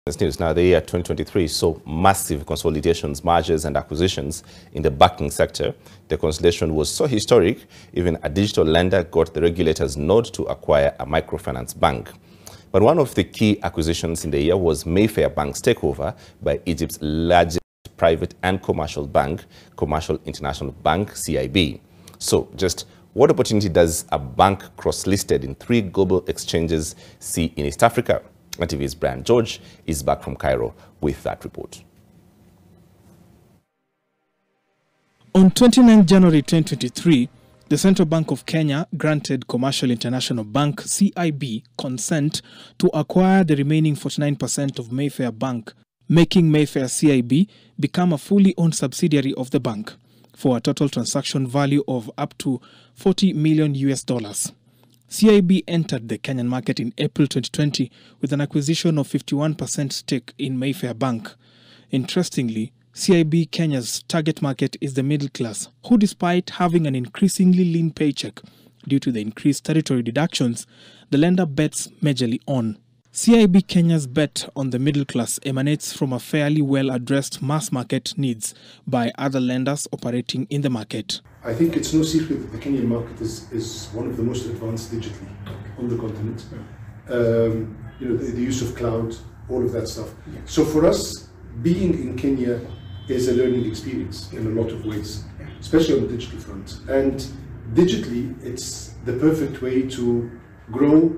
News. Now, the year 2023 saw massive consolidations, mergers and acquisitions in the banking sector. The consolidation was so historic, even a digital lender got the regulator's nod to acquire a microfinance bank. But one of the key acquisitions in the year was Mayfair Bank's takeover by Egypt's largest private and commercial bank, Commercial International Bank, CIB. So just what opportunity does a bank cross-listed in 3 global exchanges see in East Africa? TV's Brian George is back from Cairo with that report. On 29 January 2023, the Central Bank of Kenya granted Commercial International Bank, CIB, consent to acquire the remaining 49% of Mayfair Bank, making Mayfair CIB become a fully owned subsidiary of the bank for a total transaction value of up to $40 million. CIB entered the Kenyan market in April 2020 with an acquisition of 51% stake in Mayfair Bank. Interestingly, CIB Kenya's target market is the middle class, who despite having an increasingly lean paycheck due to the increased territory deductions, the lender bets majorly on. CIB Kenya's bet on the middle class emanates from a fairly well-addressed mass market needs by other lenders operating in the market. I think it's no secret that the Kenyan market is one of the most advanced digitally on the continent. The use of cloud, all of that stuff. So for us, being in Kenya is a learning experience in a lot of ways, especially on the digital front. And digitally, it's the perfect way to grow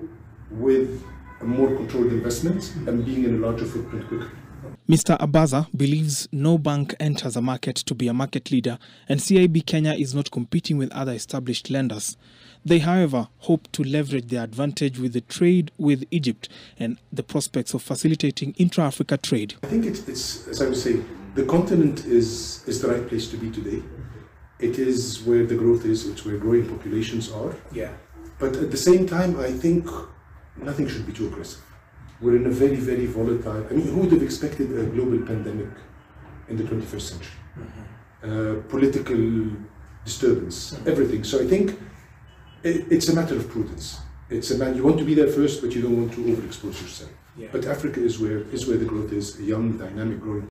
with a more controlled investment and being in a larger footprint quicker. Mr. Abaza believes no bank enters a market to be a market leader, and CIB Kenya is not competing with other established lenders. They, however, hope to leverage their advantage with the trade with Egypt and the prospects of facilitating intra-Africa trade. I think it's, as I would say, the continent is the right place to be today. It is where the growth is, it's where growing populations are. Yeah. But at the same time, I think nothing should be too aggressive. We're in a very, very volatile. I mean, who would have expected a global pandemic in the 21st century? Political disturbance, everything. So I think it's a matter of prudence. It's a matter, you want to be there first, but you don't want to overexpose yourself. Yeah. But Africa is where the growth is, a young, dynamic, growing